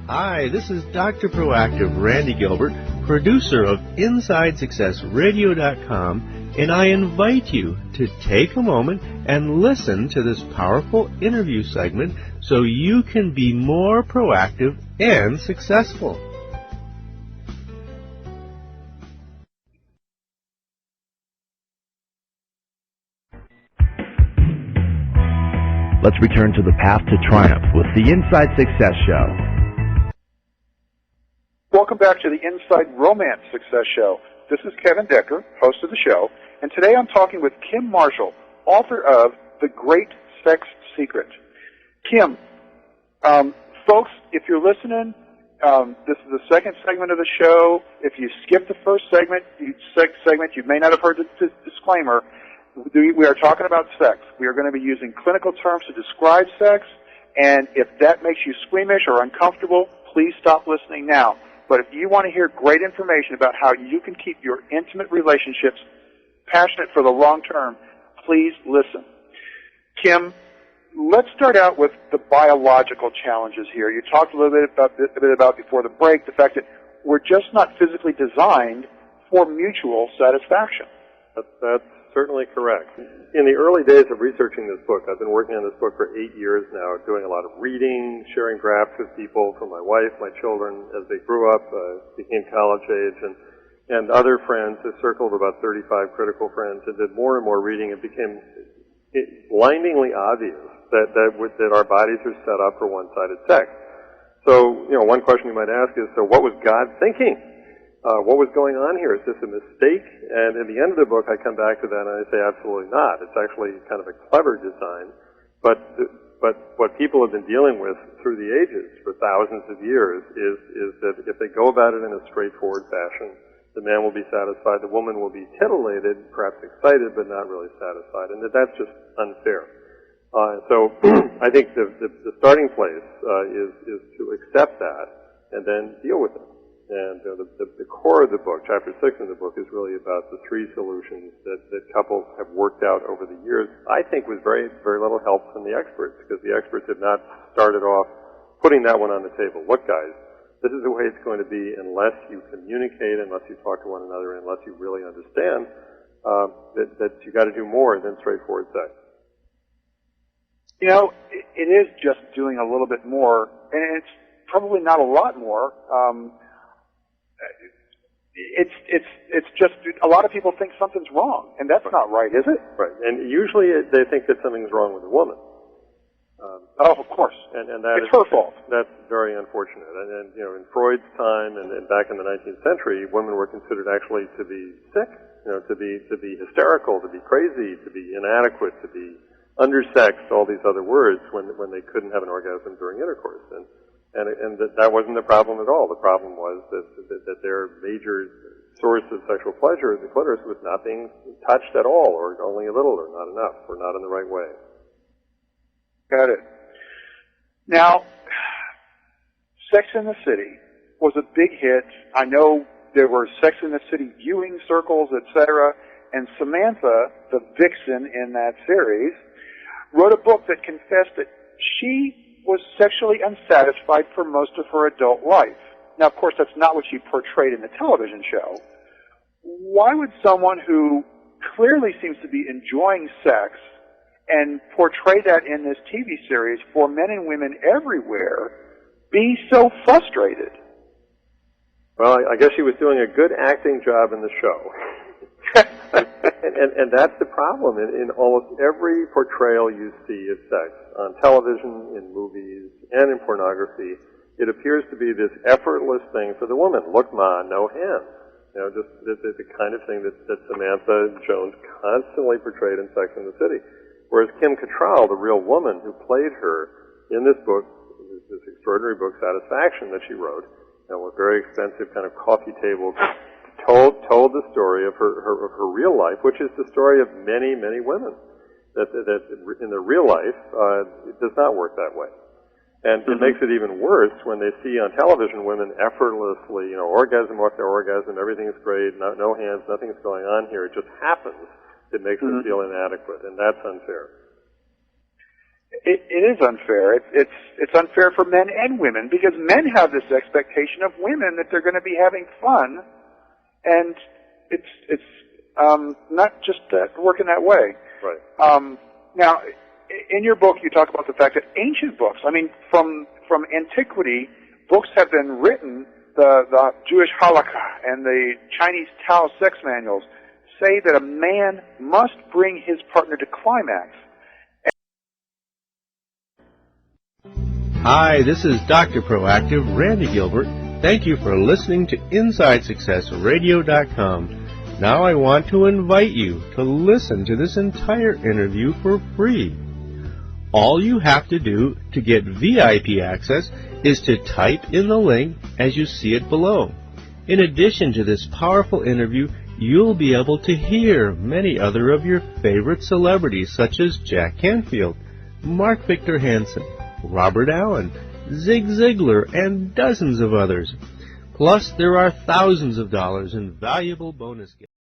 Hi, this is Dr. Proactive Randy Gilbert, producer of InsideSuccessRadio.com, and I invite you to take a moment and listen to this powerful interview segment so you can be more proactive and successful. Let's return to the path to triumph with the Inside Success Show. Welcome back to the Inside Romance Success Show. This is Kevin Decker, host of the show, and today I'm talking with Kim Marshall, author of The Great Sex Secret. Kim, folks, if you're listening, this is the second segment of the show. If you skip the first segment, you may not have heard the disclaimer. We are talking about sex. We are going to be using clinical terms to describe sex, and if that makes you squeamish or uncomfortable, please stop listening now. But if you want to hear great information about how you can keep your intimate relationships passionate for the long term, please listen. Kim, let's start out with the biological challenges here. You talked a little bit about before the break, the fact that we're just not physically designed for mutual satisfaction. That's certainly correct. In the early days of researching this book, I've been working on this book for 8 years now, doing a lot of reading, sharing drafts with people, from my wife, my children, as they grew up, became college age, and other friends, a circle of about 35 critical friends, and did more and more reading. It became blindingly obvious that our bodies are set up for one-sided sex. So, one question you might ask is, so what was God thinking? What was going on here? Is this a mistake? And in the end of the book, I come back to that and I say absolutely not. It's actually kind of a clever design. But what people have been dealing with through the ages for thousands of years is that if they go about it in a straightforward fashion, the man will be satisfied, the woman will be titillated, perhaps excited, but not really satisfied, and that's just unfair. So I think the starting place is to accept that and then deal with it. And the core of the book, chapter 6 in the book, is really about the three solutions that couples have worked out over the years, I think with very, very little help from the experts, because the experts have not started off putting that one on the table. Look, guys, this is the way it's going to be unless you communicate, unless you talk to one another, unless you really understand that you got to do more than straightforward sex. It is just doing a little bit more, and it's probably not a lot more. It's just a lot of people think something's wrong, and that's not right, is it? Right, and usually they think that something's wrong with the woman. Of course, and it's her fault. That's very unfortunate. And in Freud's time and back in the 19th century, women were considered actually to be sick, to be hysterical, to be crazy, to be inadequate, to be undersexed, all these other words when they couldn't have an orgasm during intercourse. And that wasn't the problem at all. The problem was that their major source of sexual pleasure, the clitoris, was not being touched at all, or only a little, or not enough, or not in the right way. Got it. Now, Sex in the City was a big hit. I know there were Sex in the City viewing circles, etc., and Samantha, the vixen in that series, wrote a book that confessed that she was sexually unsatisfied for most of her adult life. Now, of course, that's not what she portrayed in the television show. Why would someone who clearly seems to be enjoying sex and portray that in this TV series for men and women everywhere be so frustrated? Well, I guess she was doing a good acting job in the show. And that's the problem. In almost every portrayal you see of sex, on television, in movies, and in pornography, it appears to be this effortless thing for the woman. Look, ma, no hands. Just the kind of thing that Samantha Jones constantly portrayed in Sex and the City. Whereas Kim Cattrall, the real woman who played her in this book, this extraordinary book, Satisfaction, that she wrote, a very expensive kind of coffee table, told the story of her real life, which is the story of many, many women. That in their real life, it does not work that way. And it makes it even worse when they see on television women effortlessly, orgasm after orgasm, everything's great, no hands, nothing's going on here, it just happens. It makes them feel inadequate, and that's unfair. It is unfair. It's unfair for men and women, because men have this expectation of women that they're going to be having fun, and it's not just working that way. Right. Now, in your book, you talk about the fact that ancient books, I mean, from antiquity, books have been written. The Jewish Halakha and the Chinese Tao sex manuals say that a man must bring his partner to climax. Hi, this is Dr. Proactive, Randy Gilbert. Thank you for listening to InsideSuccessRadio.com. Now I want to invite you to listen to this entire interview for free. All you have to do to get VIP access is to type in the link as you see it below. In addition to this powerful interview, you'll be able to hear many other of your favorite celebrities such as Jack Canfield, Mark Victor Hansen, Robert Allen, Zig Ziglar, and dozens of others. Plus, there are thousands of dollars in valuable bonus gifts.